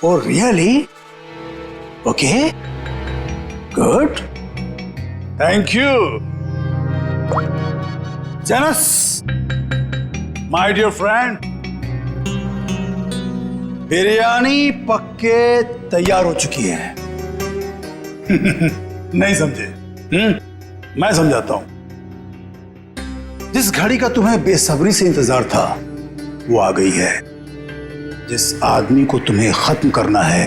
Oh, really? Okay. Good. Thank you. Janus, my dear friend, biryani पक्के तैयार हो चुकी है। नहीं समझे? मैं समझाता हूं। जिस घड़ी का तुम्हें बेसब्री से इंतजार था, वो आ गई है। जिस आदमी को तुम्हें खत्म करना है,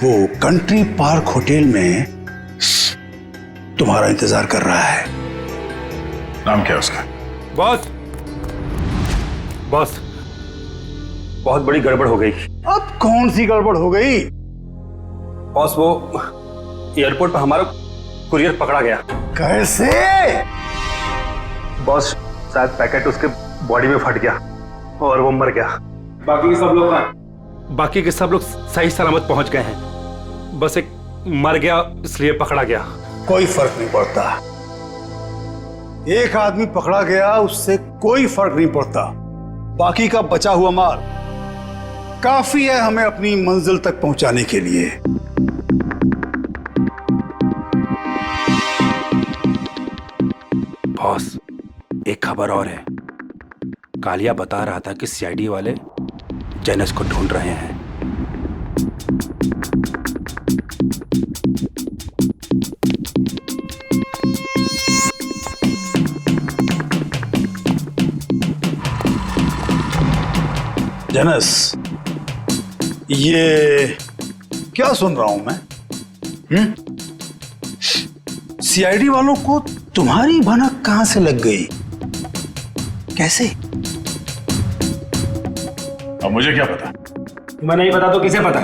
वो कंट्री पार्क होटल में तुम्हारा इंतजार कर रहा है। नाम क्या है उसका? बॉस, बॉस, बहुत बड़ी गड़बड़ हो गई। अब कौन सी गड़बड़ हो गई? बॉस, वो एयरपोर्ट पर हमारा कुरियर पकड़ा गया। कैसे? बॉस, शायद पैकेट उसके बॉडी में फट गया और वो मर गया। बाकी के सब लोग सही सलामत पहुंच गए हैं। बस एक मर गया, इसलिए पकड़ा गया। कोई फर्क नहीं पड़ता। एक आदमी पकड़ा गया, उससे कोई फर्क नहीं पड़ता। बाकी का बचा हुआ माल काफी है हमें अपनी मंजिल तक पहुंचाने के लिए। बॉस, एक खबर और है। कालिया बता रहा था कि सीआईडी वाले जेनस को ढूंढ रहे हैं। जनस, ये क्या सुन रहा हूं मैं? सीआईडी वालों को तुम्हारी भनक कहां से लग गई? कैसे? अब मुझे क्या पता? तुम्हें नहीं पता तो किसे पता?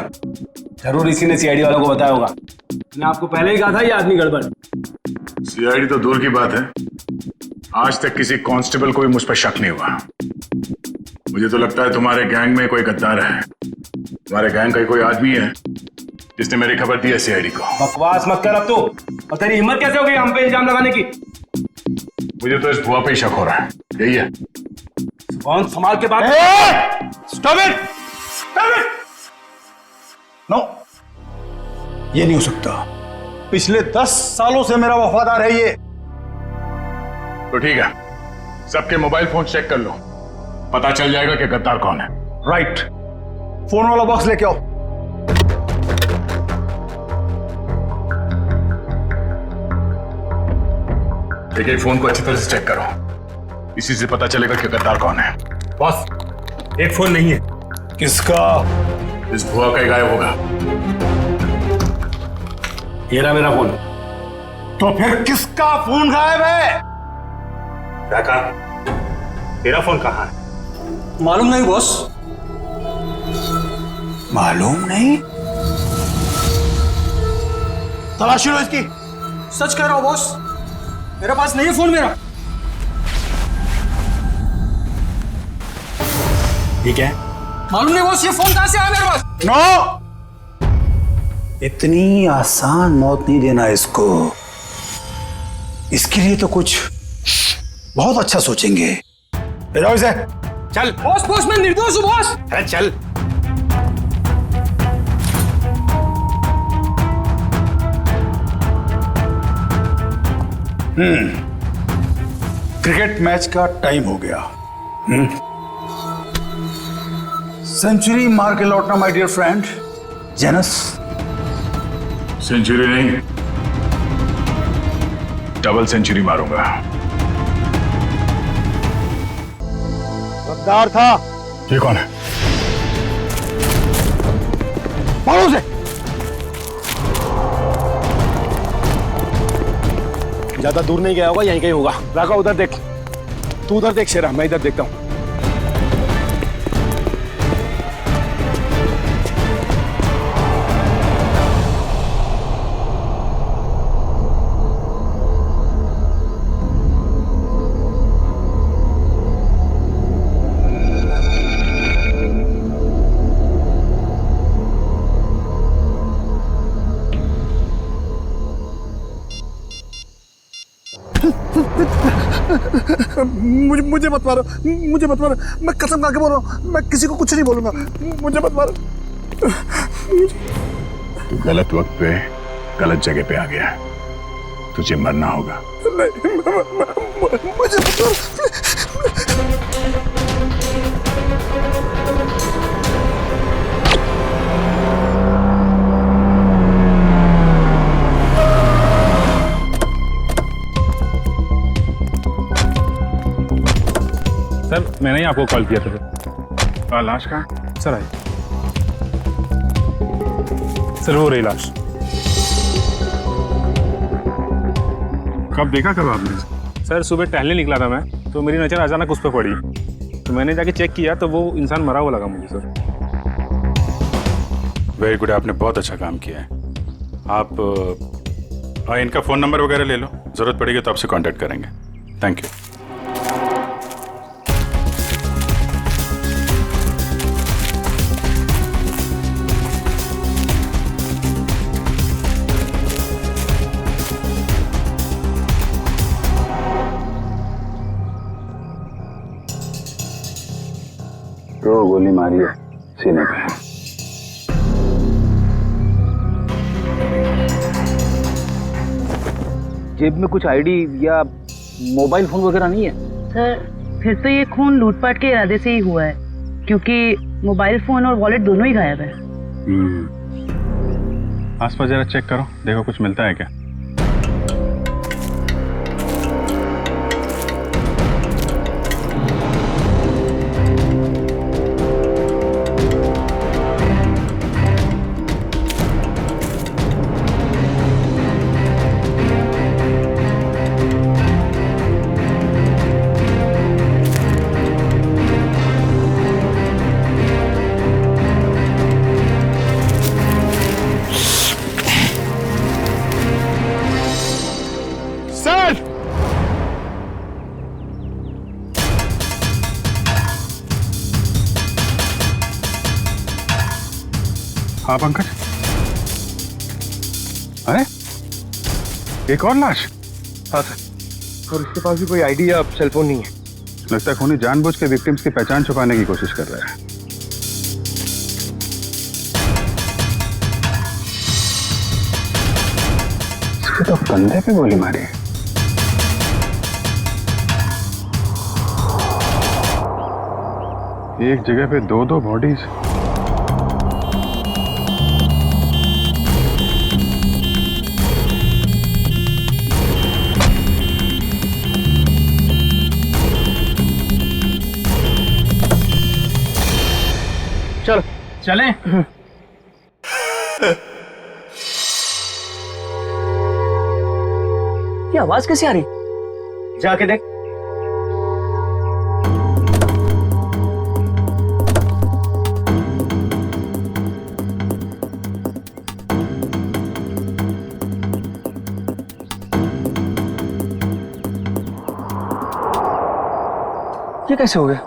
जरूर इसी ने सीआईडी वालों को बताया होगा। मैंने आपको पहले ही कहा था ये आदमी गड़बड़। सीआईडी तो दूर की बात है, आज तक किसी कांस्टेबल को भी मुझ पर शक नहीं हुआ। मुझे तो लगता है तुम्हारे गैंग में कोई गद्दार है। तुम्हारे गैंग का कोई आदमी है जिसने मेरी खबर दी है सीआईडी को। बकवास मत कर अब तो। और तेरी हिम्मत कैसे हो गई हम पे इल्जाम लगाने की? मुझे तो इस भुआ पे ही शक हो रहा है। यही है। कौन संभाल के बात? Stop it! Stop it! No, ये नहीं हो सकता। पिछले 10 सालों से मेरा वफादार है ये। तो ठीक है, सबके मोबाइल फोन चेक कर लो, पता चल जाएगा कि गद्दार कौन है। राइट। फोन वाला बॉक्स लेके आओ। एक फोन को अच्छी तरह से चेक करो, इसी से पता चलेगा कि गद्दार कौन है। बॉस, एक फोन नहीं है। किसका? इस भुआ का ही गायब होगा। ये रहा मेरा फोन। तो फिर किसका फोन गायब है? क्या कहा? तेरा फोन कहाँ है? मालूम नहीं बॉस। मालूम नहीं? तलाशी लो इसकी। सच कह रहा हूं बॉस, मेरे पास नहीं है फोन मेरा। ठीक है, मालूम नहीं बॉस, ये फोन कहां से आया मेरे पास? नो! इतनी आसान मौत नहीं देना इसको। इसके लिए तो कुछ बहुत अच्छा सोचेंगे। ले जाओ इसे। चल बॉस, बॉस मैं निर्दोष हूं बॉस। अरे चल। क्रिकेट मैच का टाइम हो गया। सेंचुरी मार के लौटना my dear friend Janus. Century नहीं, डबल सेंचुरी मारूंगा। गद्दार था। ये कौन है? मारो उसे। ज्यादा दूर नहीं गया होगा, यहीं कहीं होगा। राका उधर देख, तू उधर देख शेरा, मैं इधर देखता हूं। मुझे मत मारो, मुझे मत मारो। मैं कसम खा के बोल रहा हूँ, मैं किसी को कुछ नहीं बोलूंगा। मुझे मत मारो। तू गलत वक्त पे गलत जगह पे आ गया है। तुझे मरना होगा। मुझे सर मैंने ही आपको कॉल किया था। लाश का सर आइए। सर वो रही लाश। कब देखा कब आपने? सर सुबह टहलने निकला था मैं, तो मेरी नज़र अचानक उस पर पड़ी, तो मैंने जाके चेक किया तो वो इंसान मरा हुआ लगा मुझे सर। वेरी गुड, आपने बहुत अच्छा काम किया है। आप इनका फ़ोन नंबर वगैरह ले लो, ज़रूरत पड़ेगी तो आपसे कांटेक्ट करेंगे। Thank you. तो गोली मारी है सीने पे। जेब में कुछ आईडी या मोबाइल फोन वगैरह नहीं है? सर फिर तो ये खून लूटपाट के इरादे से ही हुआ है, क्योंकि मोबाइल फोन और वॉलेट दोनों ही गायब है। आसपास जरा चेक करो, देखो कुछ मिलता है क्या। हाँ पंकज, अरे एक और लाश। हाँ सर, और इसके पास भी कोई आईडी या सेलफोन नहीं है। लगता है खूनी जानबूझ के विक्टिम्स की पहचान छुपाने की कोशिश कर रहा है। इसके तो कंधे पे गोली मारी है। एक जगह पे दो बॉडीज। चलो चले। ये आवाज कैसे आ रही? जाके देख। ये कैसे हो गया?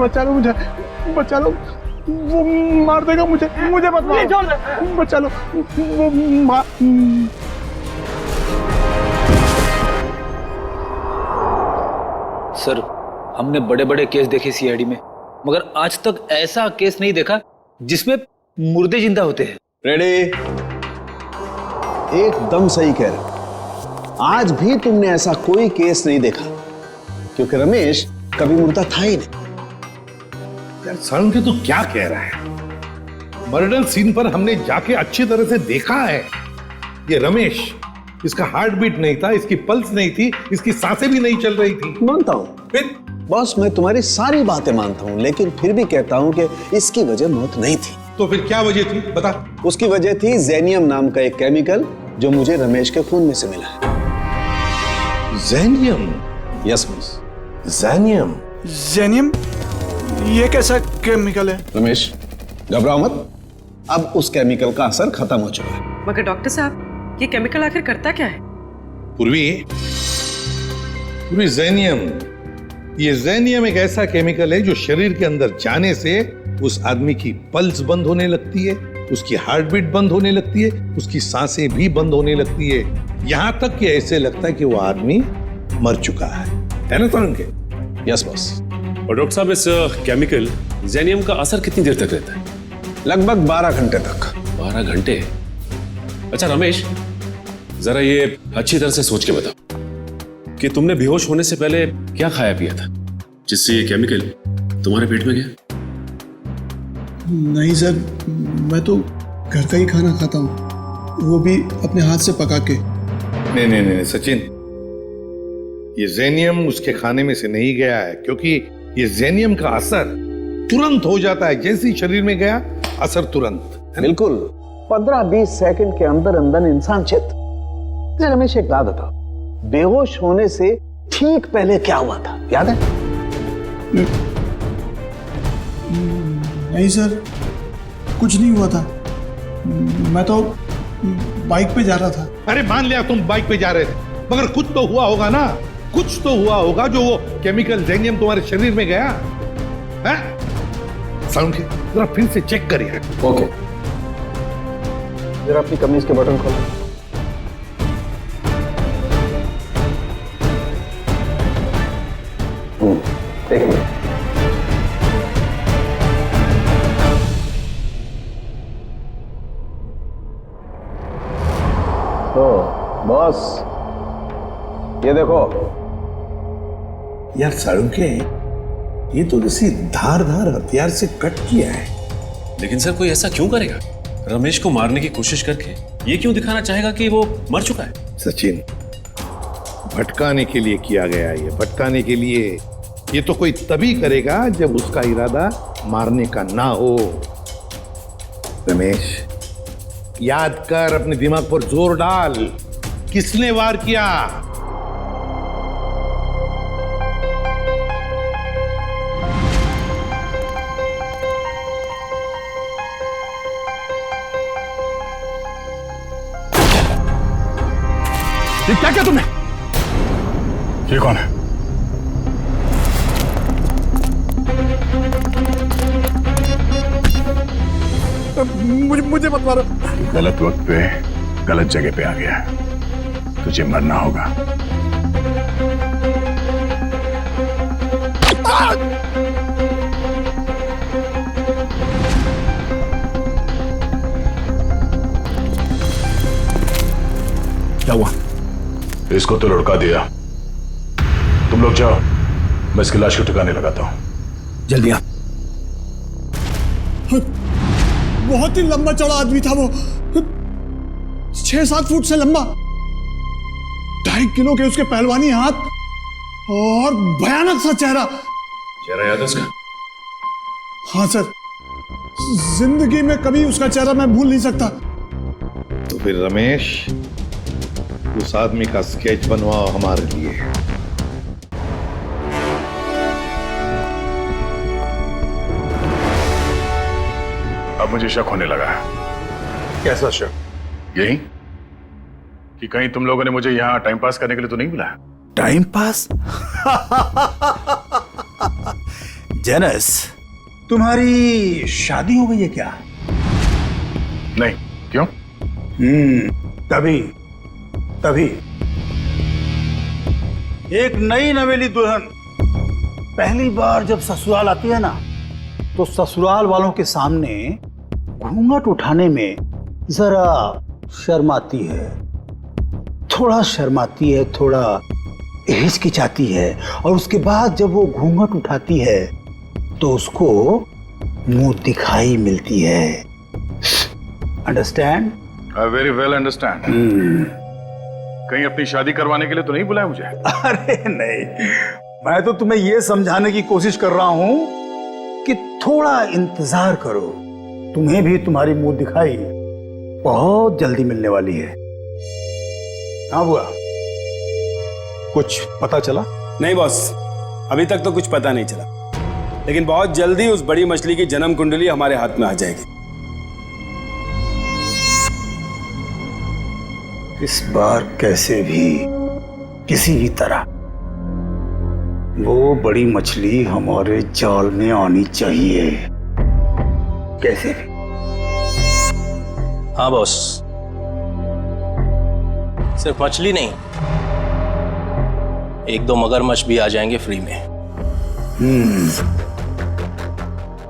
बचा लो मुझे, बचा लो, वो मार देगा मुझे, मुझे मत मारो, बचा लो, वो मार। सर हमने बड़े बड़े केस देखे सीआईडी में, मगर आज तक ऐसा केस नहीं देखा जिसमें मुर्दे जिंदा होते हैं। रेडी? एकदम सही कह रहे। आज भी तुमने ऐसा कोई केस नहीं देखा, क्योंकि रमेश कभी मुर्दा था ही नहीं। यार सरण के तू क्या कह रहा है? मर्डर सीन पर हमने जाके अच्छी तरह से देखा है। ये रमेश, इसका हार्ट बीट नहीं था, इसकी पल्स नहीं थी, इसकी सांसें भी नहीं चल रही थी। मानता हूं फिर बॉस, मैं तुम्हारी सारी बातें मानता हूं, लेकिन फिर भी कहता हूं कि इसकी वजह मौत नहीं थी। तो फिर क्या वजह थी बता। उसकी वजह थी जेनियम नाम का एक केमिकल जो मुझे रमेश के खून में से मिला है। जेनियम? Yes boss. जेनियम? जेनियम? ये कैसा केमिकल है? रमेश, घबराओ मत, अब उस केमिकल का असर खत्म हो चुका है। मगर डॉक्टर साहब, ये केमिकल आखिर करता क्या है? पूर्वी जेनियम, ये जेनियम एक ऐसा केमिकल है जो शरीर के अंदर जाने से उस आदमी की पल्स बंद होने लगती है, उसकी हार्ट बीट बंद होने लगती है, उसकी सांसें भी बंद होने लगती है, यहां तक कि ऐसे लगता है कि वो आदमी मर चुका है ना तरुण के? Yes boss. और डॉक्टर साहब, इस केमिकल जेनियम का असर कितनी देर तक रहता है? लगभग 12 घंटे तक। 12 घंटे? अच्छा रमेश, जरा ये अच्छी तरह से सोच के बताओ कि तुमने बेहोश होने से पहले क्या खाया पिया था जिससे ये केमिकल तुम्हारे पेट में गया? नहीं सर, मैं तो घर का ही खाना खाता हूँ, वो भी अपने हाथ से पका के। नहीं सचिन, ये जेनियम उसके खाने में से नहीं गया है, क्योंकि ये जेनियम का असर तुरंत हो जाता है, जैसे ही शरीर में गया असर तुरंत। बिल्कुल 15-20 सेकंड के अंदर अंदर इंसान चित। रमेश एक बात बताओ, बेहोश होने से ठीक पहले क्या हुआ था, याद है? नहीं सर, कुछ नहीं हुआ था, मैं तो बाइक पे जा रहा था। अरे मान लिया तुम बाइक पे जा रहे थे, मगर कुछ तो हुआ होगा ना, कुछ तो हुआ होगा जो वो केमिकल जेनियम तुम्हारे शरीर में गया है? साउंड के जरा फिर से चेक करिए। ओके, जरा अपनी कमीज के बटन खोलो। एक मिनट। तो बॉस, ये देखो। यार साळुंके, ये तो किसी धारदार हथियार से कट किया है। लेकिन सर, कोई ऐसा क्यों करेगा? रमेश को मारने की कोशिश करके ये क्यों दिखाना चाहेगा कि वो मर चुका है? सचिन, भटकाने के लिए किया गया है, ये भटकाने के लिए। ये तो कोई तभी करेगा जब उसका इरादा मारने का ना हो। रमेश, याद कर, अपने दिमाग पर जोर डाल, किसने वार किया? ये क्या किया तुमने? ये कौन है? मुझे मत मारो। गलत वक्त पे गलत जगह पे आ गया, तुझे मरना होगा। क्या हुआ? इसको तो लुढ़का दिया। तुम लोग जाओ, मैं इसकी लाश को ठिकाने लगाता हूं। जल्दी आ। बहुत ही लंबा चौड़ा आदमी था वो, 6-7 फुट से लंबा, 2.5 किलो के उसके पहलवानी हाथ और भयानक सा चेहरा। चेहरा याद है उसका? हाँ सर, जिंदगी में कभी उसका चेहरा मैं भूल नहीं सकता। तो फिर रमेश, उस आदमी का स्केच बनवाओ हमारे लिए। अब मुझे शक होने लगा है। कैसा शक? यही कि कहीं तुम लोगों ने मुझे यहाँ टाइम पास करने के लिए तो नहीं बुलाया? Time pass? जेनस, तुम्हारी शादी हो गई है क्या? नहीं, क्यों? तभी एक नई नवेली दुल्हन पहली बार जब ससुराल आती है ना, तो ससुराल वालों के सामने घूंघट उठाने में जरा शर्माती है, थोड़ा शर्माती है, थोड़ा हिचकिचाती है, और उसके बाद जब वो घूंघट उठाती है तो उसको मुंह दिखाई मिलती है। Understand? I very well understand. कहीं अपनी शादी करवाने के लिए तो नहीं बुलाया मुझे? अरे नहीं, मैं तो तुम्हें यह समझाने की कोशिश कर रहा हूं कि थोड़ा इंतजार करो, तुम्हें भी तुम्हारी मुंह दिखाई बहुत जल्दी मिलने वाली है। हाँ बुआ, कुछ पता चला? नहीं बॉस, अभी तक तो कुछ पता नहीं चला। लेकिन बहुत जल्दी उस बड़ी मछली की जन्म कुंडली हमारे हाथ में आ जाएगी। इस बार कैसे भी, किसी भी तरह वो बड़ी मछली हमारे जाल में आनी चाहिए, कैसे भी। हाँ बॉस, सिर्फ मछली नहीं, 1-2 मगरमच्छ भी आ जाएंगे फ्री में।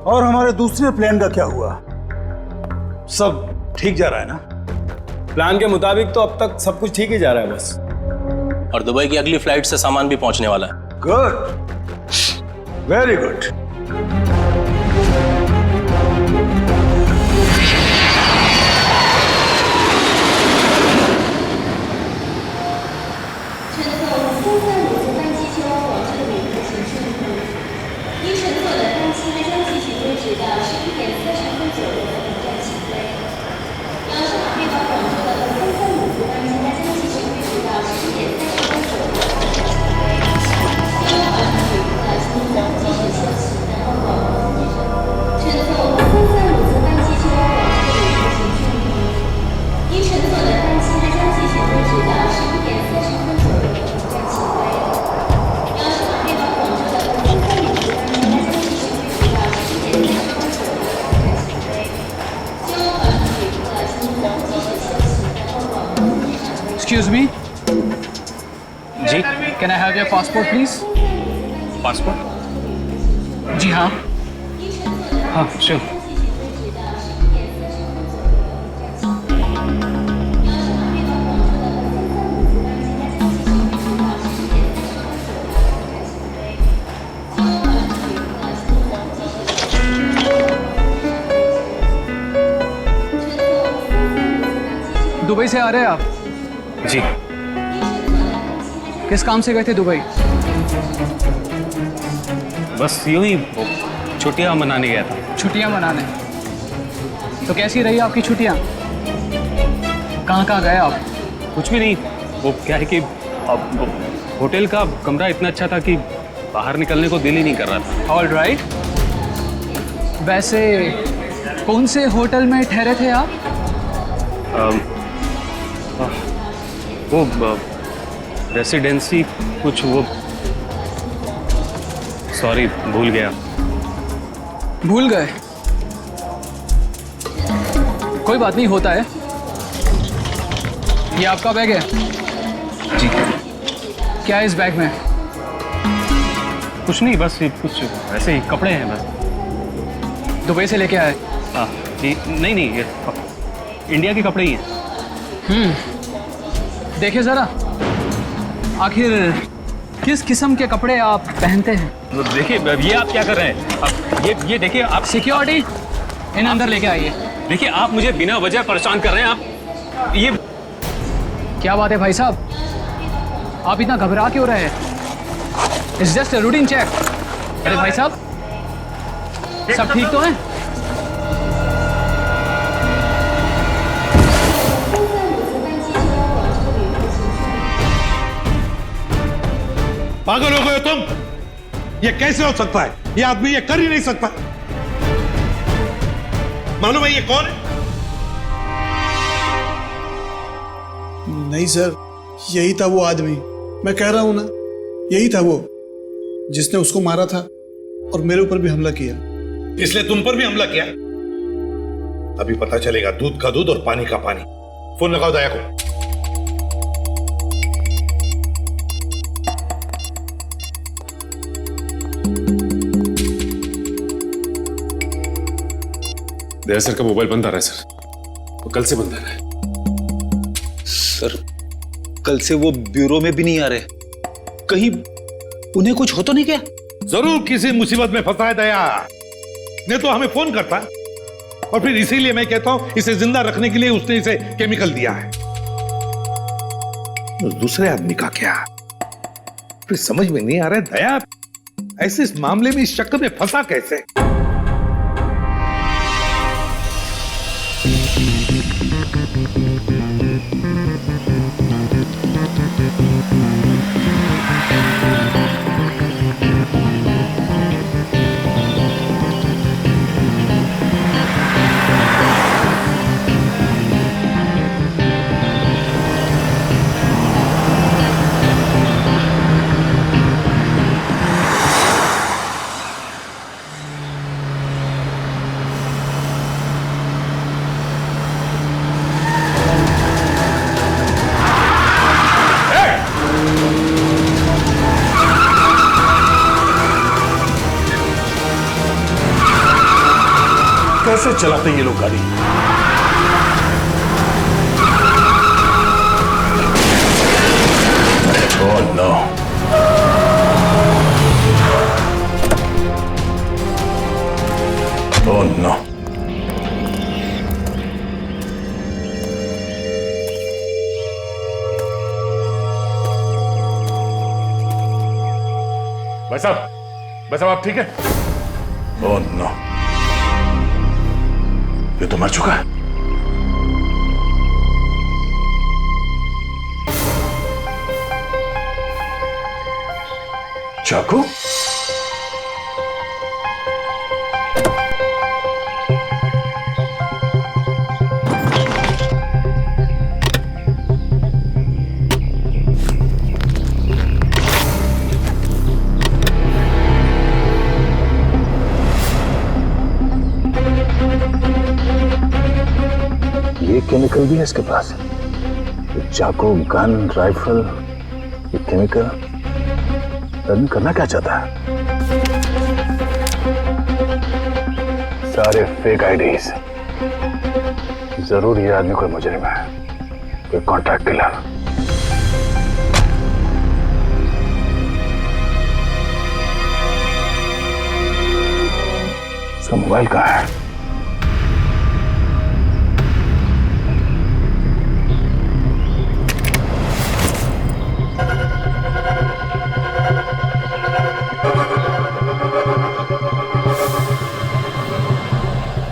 और हमारे दूसरे प्लान का क्या हुआ? सब ठीक जा रहा है ना? प्लान के मुताबिक तो अब तक सब कुछ ठीक ही जा रहा है बस। और दुबई की अगली फ्लाइट से सामान भी पहुंचने वाला है। Good, very good. Excuse me. जी, can I have your passport, please? Passport? जी हाँ। हाँ, sure. दुबई से आ रहे हैं आप? जी। किस काम से गए थे दुबई? बस यूं ही छुट्टियां मनाने गया था। छुट्टियां मनाने? तो कैसी रही आपकी छुट्टियां? कहाँ कहाँ गए आप? कुछ भी नहीं, वो क्या है कि होटल का कमरा इतना अच्छा था कि बाहर निकलने को दिल ही नहीं कर रहा था। All right. वैसे कौन से होटल में ठहरे थे आप? वो रेसिडेंसी कुछ, वो सॉरी भूल गया। भूल गए? कोई बात नहीं, होता है। ये आपका बैग है? जी। क्या है इस बैग में? कुछ नहीं, बस ये कुछ ऐसे ही कपड़े हैं बस। दुबई से लेके आए? हाँ जी। नहीं नहीं, ये इंडिया के कपड़े ही हैं। देखिए जरा, आखिर किस किस्म के कपड़े आप पहनते हैं? देखिए, ये आप क्या कर रहे हैं? अब ये देखिए आप। सिक्योरिटी, इन अंदर लेके आइए। देखिए, आप मुझे बिना वजह परेशान कर रहे हैं। आप ये क्या बात है भाई साहब, आप इतना घबरा क्यों रहे हैं? It's just a routine check. अरे भाई साहब, सब ठीक तो है? पागल हो गए हो तुम? ये कैसे हो सकता है? ये आदमी ये कर ही नहीं सकता। मालूम है ये कौन है? नहीं सर, यही था वो आदमी। मैं कह रहा हूं ना, यही था वो जिसने उसको मारा था और मेरे ऊपर भी हमला किया। इसलिए तुम पर भी हमला किया? अभी पता चलेगा दूध का दूध और पानी का पानी। फोन लगाओ दया को। दया सर का मोबाइल बंद आ रहा है सर, वो कल से बंद आ रहा है। सर, कल से वो ब्यूरो में भी नहीं आ रहे। कहीं उन्हें कुछ हो तो नहीं क्या? जरूर किसी मुसीबत में फंसा है दया, नहीं तो हमें फोन करता। और फिर इसीलिए मैं कहता हूं इसे जिंदा रखने के लिए उसने इसे केमिकल दिया है। उस दूसरे आदमी का क्या? फिर समझ में नहीं आ रहा है दया, ऐसे इस मामले में इस चक्कर में फंसा कैसे? चलाते हैं ये लोग गाड़ी? Oh no. Oh no. भाई साहब आप ठीक है? ओह नो, ये तो मर चुका है। चाकू? ये केमिकल भी है इसके पास। ये चाकू, गन, राइफल, ये केमिकल रन करना क्या चाहता है? सारे फेक आईडीज। जरूर ये आदमी कोई मुजरिम है, कोई कॉन्ट्रैक्ट किलर। इसका मोबाइल कहाँ है?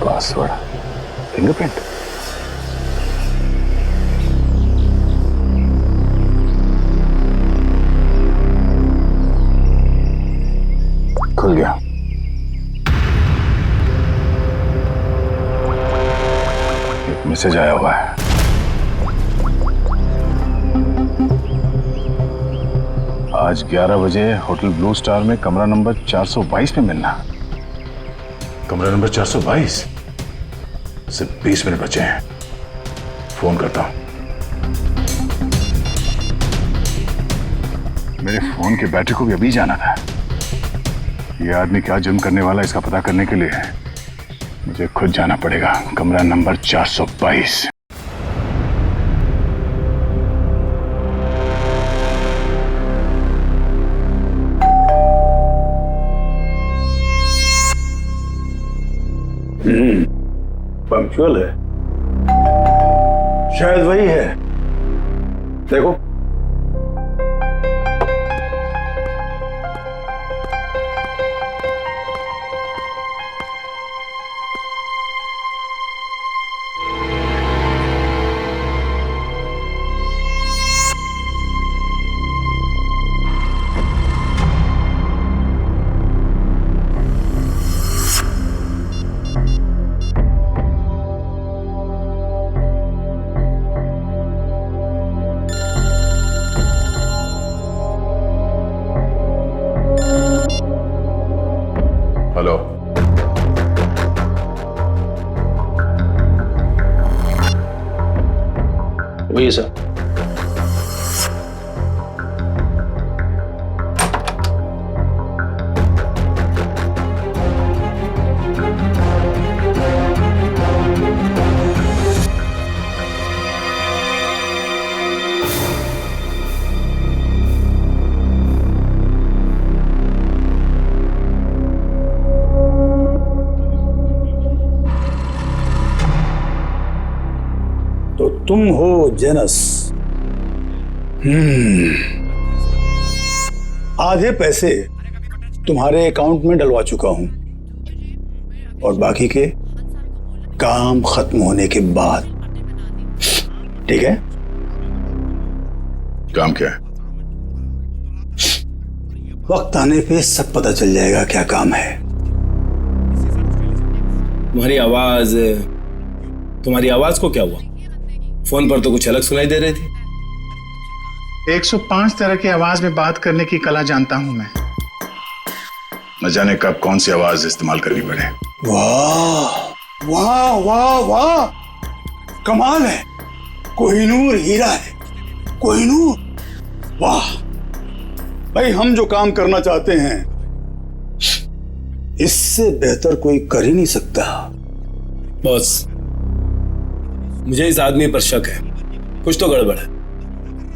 Password, fingerprint. खुल गया। एक मैसेज आया हुआ है। आज 11 बजे होटल ब्लू स्टार में कमरा नंबर 422 में मिलना। कमरा नंबर 422? सिर्फ 20 मिनट बचे हैं, फोन करता हूं। मेरे फोन की बैटरी को भी अभी जाना था। ये आदमी क्या जुर्म करने वाला इसका पता करने के लिए मुझे खुद जाना पड़ेगा। कमरा नंबर 422। पंक्चुअल है, शायद वही है। देखो, हेलो, वही सर। तुम हो जेनस। आधे पैसे तुम्हारे अकाउंट में डलवा चुका हूं और बाकी के काम खत्म होने के बाद। ठीक है? काम क्या है? वक्त आने पे सब पता चल जाएगा क्या काम है। तुम्हारी आवाज को क्या हुआ? फोन पर तो कुछ अलग सुनाई दे रही थी। 105 तरह की आवाज में बात करने की कला जानता हूं मैं। न जाने कब कौन सी आवाज इस्तेमाल करनी पड़े। वाह वाह वाह वाह, कमाल है। कोहिनूर हीरा है, कोहिनूर। वाह भाई, हम जो काम करना चाहते हैं इससे बेहतर कोई कर ही नहीं सकता। बॉस, मुझे इस आदमी पर शक है, कुछ तो गड़बड़ है।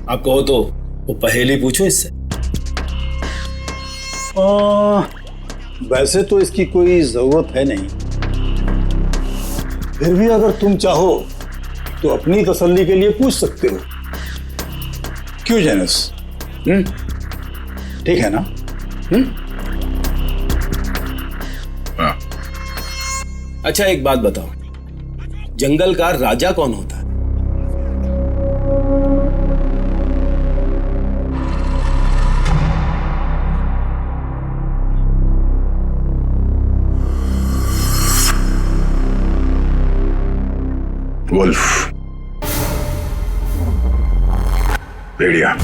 आप कहो तो वो पहेली पूछो इससे। वैसे तो इसकी कोई जरूरत है नहीं, फिर भी अगर तुम चाहो तो अपनी तसल्ली के लिए पूछ सकते हो। क्यों जेनस? ठीक है ना? हाँ। अच्छा एक बात बताओ, जंगल का राजा कौन होता है? वुल्फ, भेड़िया।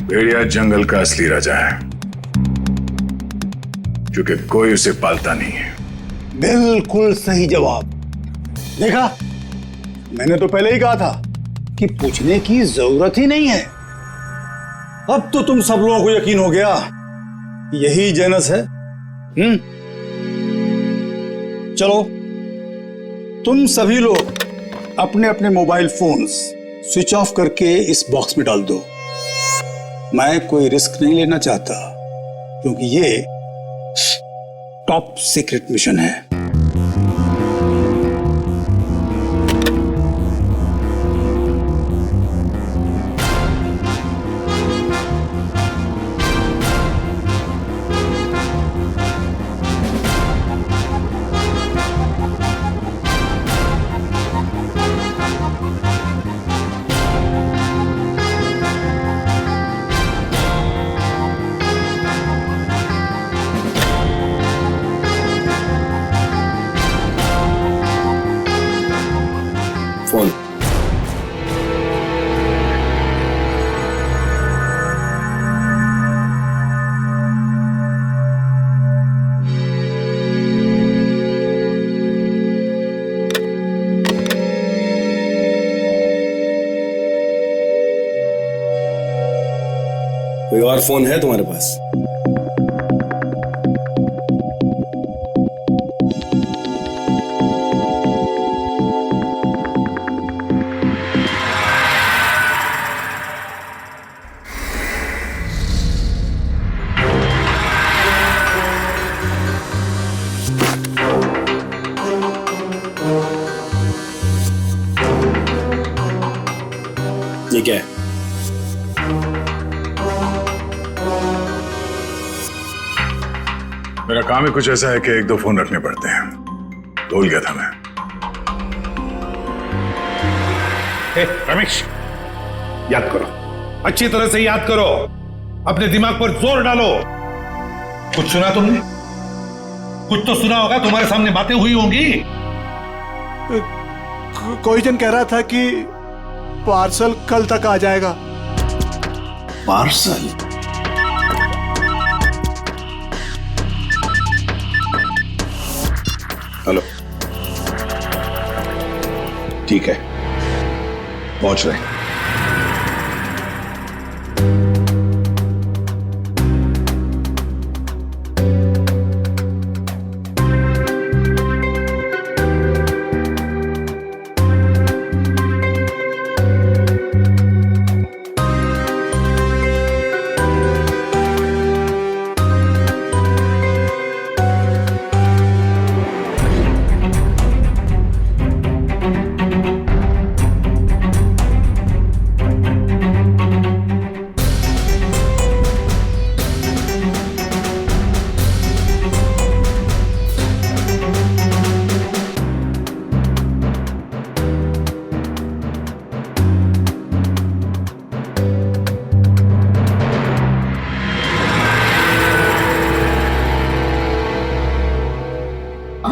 भेड़िया जंगल का असली राजा है, क्योंकि कोई उसे पालता नहीं है। बिल्कुल सही जवाब। देखा, मैंने तो पहले ही कहा था कि पूछने की जरूरत ही नहीं है। अब तो तुम सब लोगों को यकीन हो गया, यही जेनस है। चलो, तुम सभी लोग अपने अपने मोबाइल फोन्स स्विच ऑफ करके इस बॉक्स में डाल दो। मैं कोई रिस्क नहीं लेना चाहता, क्योंकि ये टॉप सीक्रेट मिशन है। फोन। कोई और फोन है तुम्हारे पास? ये क्या है? मेरा काम ही कुछ ऐसा है कि एक दो फोन रखने पड़ते हैं। भूल गया था मैं। रमेश, याद करो, अच्छी तरह से याद करो, अपने दिमाग पर जोर डालो। कुछ सुना तुमने? कुछ तो सुना होगा, तुम्हारे सामने बातें हुई होंगी। कोई जन कह रहा था कि पार्सल कल तक आ जाएगा। पार्सल? हेलो, ठीक है, पहुंच रहे हैं।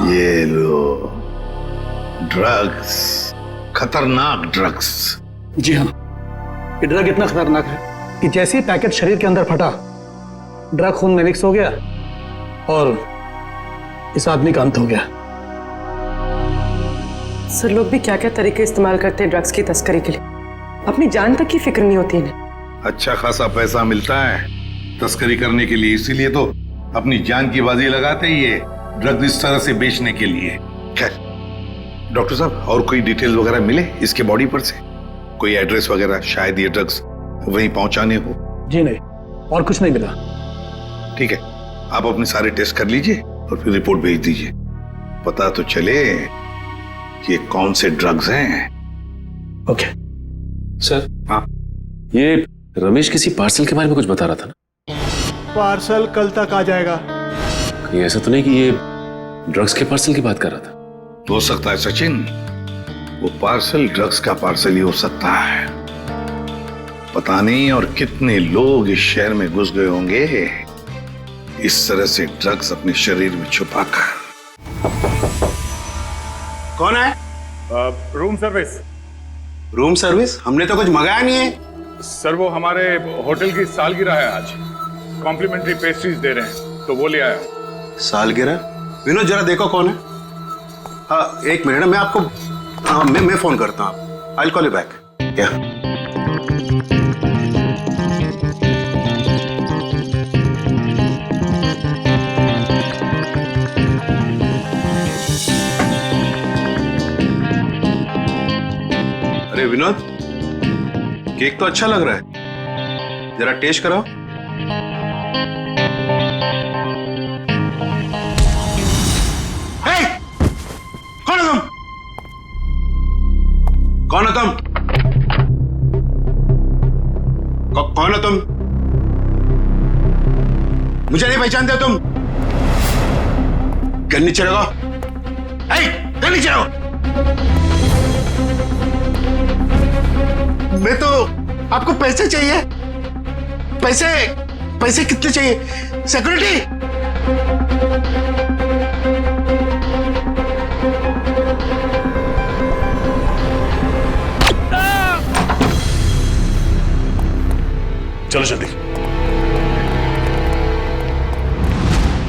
ये लो ड्रग्स, खतरनाक ड्रग्स। जी हाँ, ये ड्रग इतना खतरनाक है कि जैसे ही पैकेट शरीर के अंदर फटा, ड्रग खून में मिक्स हो गया और इस आदमी का अंत हो गया। सर, लोग भी क्या क्या तरीके इस्तेमाल करते हैं ड्रग्स की तस्करी के लिए। अपनी जान तक की फिक्र नहीं होती इन्हें। अच्छा खासा पैसा मिलता है तस्करी करने के लिए, इसीलिए तो अपनी जान की बाजी लगाते ही ये ड्रग्स इस तरह से बेचने के लिए। खैर डॉक्टर साहब, और कोई डिटेल वगैरह मिले इसके बॉडी पर से? कोई एड्रेस वगैरह, शायद ये ड्रग्स वहीं पहुंचाने हो? जी नहीं, और कुछ नहीं मिला। ठीक है, आप अपने सारे टेस्ट कर लीजिए और फिर रिपोर्ट भेज दीजिए, पता तो चले कि ये कौन से ड्रग्स हैं। Okay sir. हाँ, ये रमेश किसी पार्सल के बारे में कुछ बता रहा था ना? पार्सल कल तक आ जाएगा। कहीं ऐसा तो नहीं कि ये ड्रग्स के पार्सल की बात कर रहा था? हो सकता है सचिन, वो पार्सल ड्रग्स का पार्सल ही हो सकता है। पता नहीं और कितने लोग इस शहर में घुस गए होंगे इस तरह से ड्रग्स अपने शरीर में छुपाकर। कौन है? Room service. Room service? हमने तो कुछ मंगाया नहीं है। सर वो हमारे होटल की सालगिरह है आज, कॉम्प्लीमेंट्री पेस्ट्रीज दे रहे हैं तो वो ले आया हूं। सालगिरह? विनोद जरा देखो कौन है। हाँ एक मिनट, मैं आपको मैं फोन करता हूँ। I will call you back. क्या? अरे विनोद, केक तो अच्छा लग रहा है, जरा टेस्ट कराओ। कौन है तुम? कौन है तुम? कौन हो तुम? मुझे नहीं पहचानते तुम? घर नीचे रखो। घर नीचे रखो। मैं तो, आपको पैसे चाहिए? पैसे? पैसे कितने चाहिए? सिक्योरिटी? चलो जल्दी।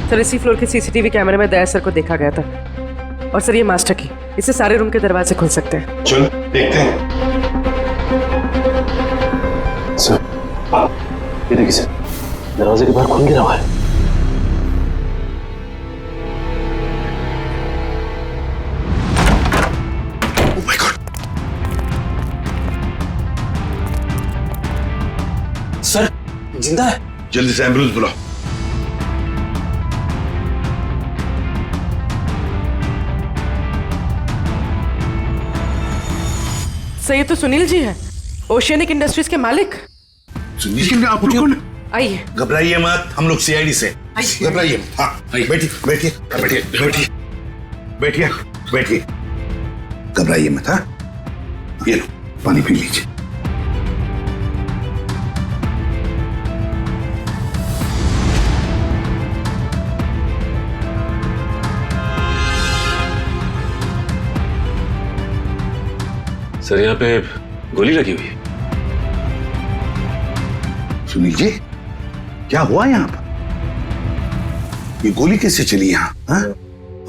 सर इसी फ्लोर के सीसीटीवी कैमरे में दया सर को देखा गया था, और सर ये मास्टर की, इससे सारे रूम के दरवाजे खुल सकते हैं। चलो देखते हैं। सर ये देखिए सर, दरवाजे के बाहर खून गिरा हुआ है। Oh my God! सर जिंदा है। जल्दी से एम्बुलेंस बुलाओ। सर ये तो सुनील जी है, ओशियनिक इंडस्ट्रीज के मालिक। सुनील, आप कौन? आइए। घबराइए मत, हम लोग सीआईडी से। घबराइए मत। हाँ बैठिए बैठिए बैठिए बैठिए बैठिए बैठिए, घबराइए मत। हाँ ये लो पानी पी लीजिए। सर यहाँ पे गोली लगी हुई है। सुनील जी, क्या हुआ यहाँ पर? ये गोली कैसे चली यहाँ? हाँ?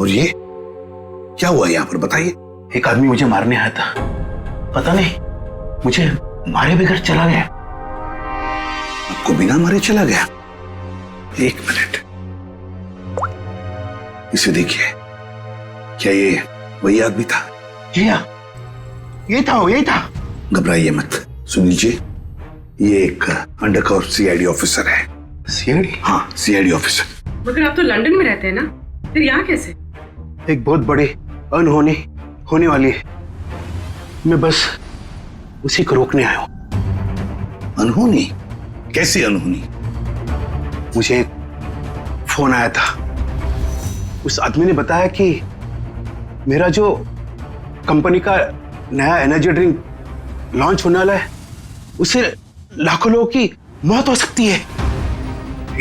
और ये क्या हुआ यहाँ पर, बताइए। एक आदमी मुझे मारने आया था, पता नहीं मुझे मारे बगैर चला गया। आपको बिना मारे चला गया? एक मिनट, इसे देखिए, क्या ये वही आदमी था? जी हाँ, यही था। घबराइए मत सुनील जी, ये एक अंडरकवर सीआईडी ऑफिसर है। सीआईडी? हाँ सीआईडी ऑफिसर। मगर आप तो लंदन में रहते हैं ना, फिर यहाँ कैसे? एक बहुत बड़ी अनहोनी होने वाली है, मैं बस उसी को रोकने आया हूं। अनहोनी? कैसी अनहोनी? मुझे एक फोन आया था, उस आदमी ने बताया कि मेरा जो कंपनी का नया एनर्जी ड्रिंक लॉन्च होने वाला है, उससे लाखों लोगों की मौत हो सकती है।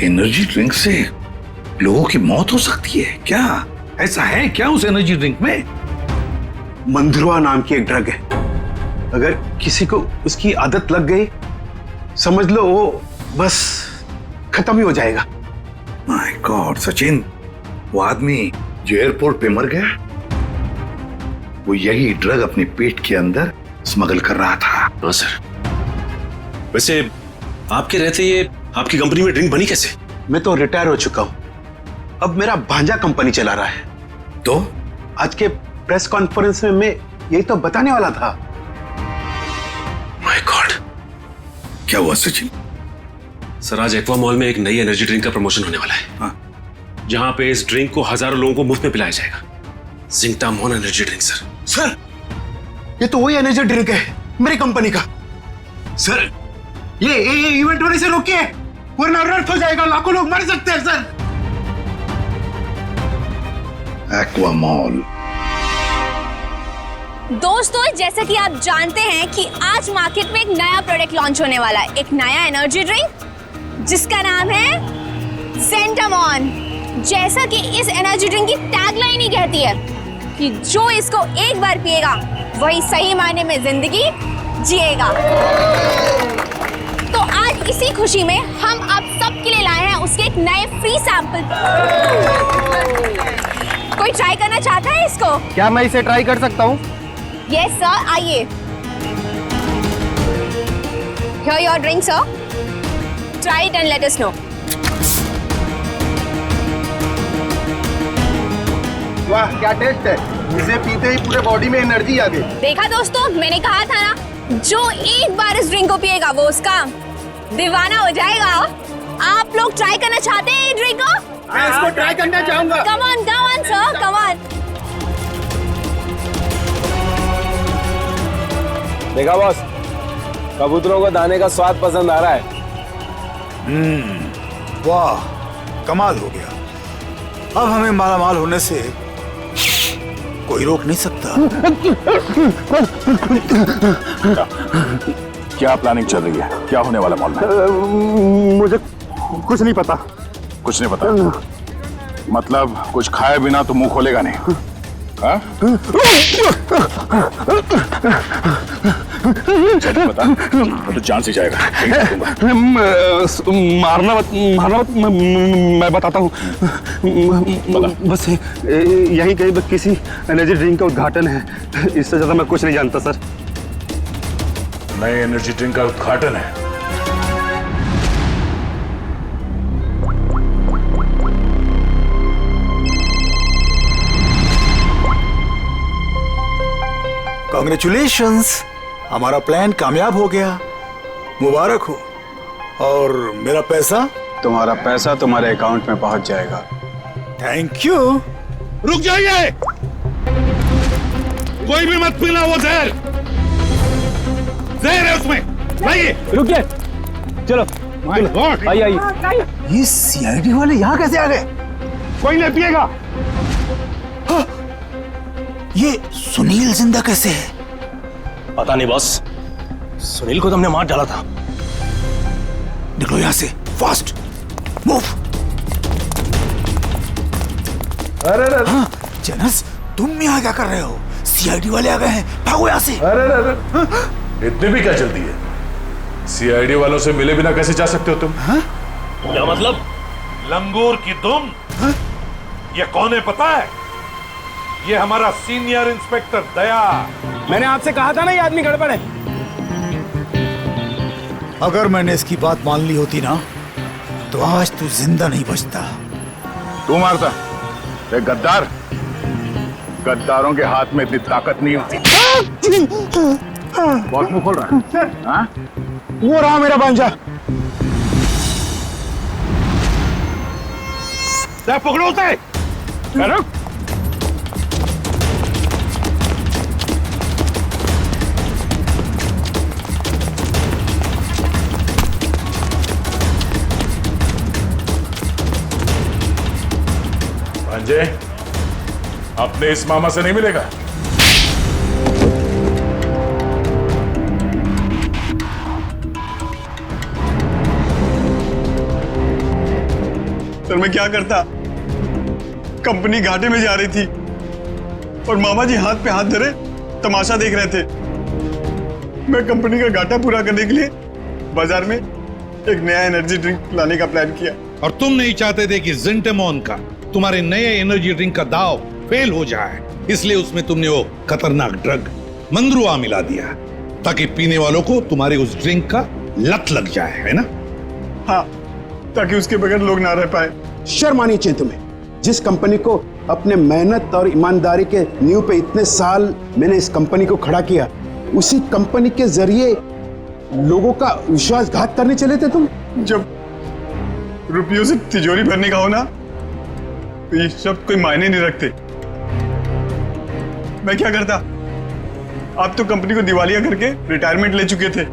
एनर्जी ड्रिंक से लोगों की मौत हो सकती है? क्या ऐसा है क्या उस एनर्जी ड्रिंक में? मंधुआ नाम की एक ड्रग है, अगर किसी को उसकी आदत लग गई, समझ लो वो बस खत्म ही हो जाएगा। माय गॉड सचिन, वो आदमी जो एयरपोर्ट पे मर गया, वो यही ड्रग अपने पेट के अंदर स्मगल कर रहा था। हाँ सर, वैसे आपके रहते ये आपकी कंपनी में ड्रिंक बनी कैसे? मैं तो रिटायर हो चुका हूं, अब मेरा भांजा कंपनी चला रहा है। तो आज के प्रेस कॉन्फ्रेंस में मैं यही तो बताने वाला था। माय गॉड, क्या हुआ सचिन? सर, आज एक्वा मॉल में एक नई एनर्जी ड्रिंक का प्रमोशन होने वाला है। हाँ। जहां पे इस ड्रिंक को हजारों लोगों को मुफ्त में पिलाया जाएगा। जिंकटामोन एनर्जी ड्रिंक सर। सर, ये तो वही एनर्जी ड्रिंक है मेरी कंपनी का। सर, ये इवेंट होने से रोकिए, वरना अनर्थ हो जाएगा, लाखों लोग मर सकते हैं सर। Aqua mall. दोस्तों, जैसा कि आप जानते हैं कि आज मार्केट में एक नया प्रोडक्ट लॉन्च होने वाला है, एक नया एनर्जी ड्रिंक जिसका नाम है ज़ेंटामॉन। जैसा कि इस एनर्जी ड्रिंक की टैगलाइन ही कहती है कि जो इसको एक बार पिएगा वही सही मायने में जिंदगी जिएगा। तो आज इसी खुशी में हम आप सबके लिए लाए हैं उसके एक नए फ्री सैंपल। कोई ट्राई करना चाहता है इसको? क्या मैं इसे ट्राई कर सकता हूँ? यस सर, आइए। Here your drink, sir. Try it and let us know. वाह, क्या टेस्ट है! इसे पीते ही पूरे बॉडी में एनर्जी आ गई। देखा दोस्तों, मैंने कहा था ना, जो एक बार इस ड्रिंक को पिएगा वो उसका दीवाना हो जाएगा। आप लोग ट्राई करना चाहते हैं ये ड्रिंक को? मैं इसको ट्राई करना चाहूंगा। Come on sir, come on. देखा बॉस, कबूतरों को दाने का स्वाद पसंद आ रहा है। वाह, कमाल हो गया। अब हमें मालामाल होने से कोई रोक नहीं सकता। क्या प्लानिंग चल रही है? क्या होने वाला मॉल में? मुझे कुछ नहीं पता। कुछ नहीं पता? मतलब कुछ खाए बिना तो मुंह खोलेगा नहीं? हाँ? बता, तो जान से जाएगा। मारना मत, मैं बताता हूँ। बस यही कहीं किसी एनर्जी ड्रिंक का उद्घाटन है, इससे ज्यादा मैं कुछ नहीं जानता सर। नए एनर्जी ड्रिंक का उद्घाटन है? कांग्रेचुलेशंस, हमारा प्लान कामयाब हो गया। मुबारक हो। और मेरा पैसा? तुम्हारा पैसा तुम्हारे अकाउंट में पहुंच जाएगा। Thank you. रुक जाइए, कोई भी मत पीना वो जहर। जहर है उसमें। लाइए। रुकिए, चलो आइए। ये सीआईडी वाले यहाँ कैसे आ गए? कोई नहीं पिएगा। ये सुनील जिंदा कैसे है? पता नहीं बॉस, सुनील को तो हमने मार डाला था। निकलो यहाँ से, फास्ट मूव। अरे हाँ, जनस, तुम यहाँ क्या कर रहे हो? सीआईडी वाले आ गए हैं, भागो यहाँ से। अरे इतनी भी क्या जल्दी है? सीआईडी वालों से मिले बिना कैसे जा सकते हो तुम? क्या मतलब? लंगूर की दुम? ये कौन है पता है? ये हमारा सीनियर इंस्पेक्टर दया। मैंने आपसे कहा था ना ये आदमी गड़बड़ है। अगर मैंने इसकी बात मान ली होती ना, तो आज तू जिंदा नहीं बचता। तू मारता? एक गद्दार? गद्दारों के हाथ में इतनी ताकत नहीं होती। बहुत मुंह खोल रहा है। हाँ? वो रहा मेरा भांजा। पकड़ो उसे। भांजे, अपने इस मामा से नहीं मिलेगा। सर, मैं क्या करता? कंपनी घाटे में जा रही थी और मामा जी हाथ पे हाथ धरे तमाशा देख रहे थे। मैं कंपनी का घाटा पूरा करने के लिए बाजार में एक नया एनर्जी ड्रिंक लाने का प्लान किया। और तुम नहीं चाहते थे कि ज़ेंटामॉन का, तुम्हारे नए एनर्जी ड्रिंक का दाव फेल हो जाए, इसलिए उसमें तुमने वो खतरनाक ड्रग मंद्रुआ मिला दिया ताकि पीने वालों को तुम्हारे उस ड्रिंक का लत लग जाए, है ना? हाँ, ताकि उसके बगैर लोग ना रह पाए। शर्म आनी चाहिए तुम्हें। जिस कंपनी को अपने मेहनत और ईमानदारी के नींव पे इतने साल मैंने इस कंपनी को खड़ा किया, उसी कंपनी के जरिए लोगों का विश्वासघात करने चले थे तुम। जब रुपयों से तिजोरी भरने का हो ना, तो ये सब कोई मायने नहीं रखते। मैं क्या करता? आप तो कंपनी को दिवालिया करके रिटायरमेंट ले चुके थे।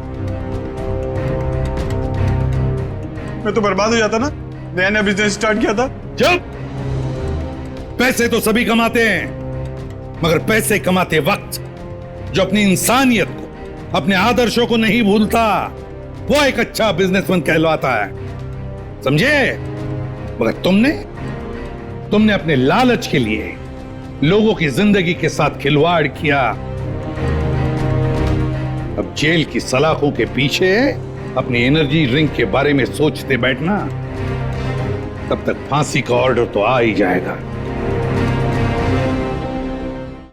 मैं तो बर्बाद हो जाता ना, नया नया बिजनेस स्टार्ट किया था। चुप! पैसे तो सभी कमाते हैं, मगर पैसे कमाते वक्त जो अपनी इंसानियत को, अपने आदर्शों को नहीं भूलता, वो एक अच्छा बिजनेसमैन कहलाता है, समझे? मगर तुमने अपने लालच के लिए लोगों की जिंदगी के साथ खिलवाड़ किया। अब जेल की सलाखों के पीछे अपनी एनर्जी ड्रिंक के बारे में सोचते बैठना, तब तक फांसी का ऑर्डर तो आ ही जाएगा।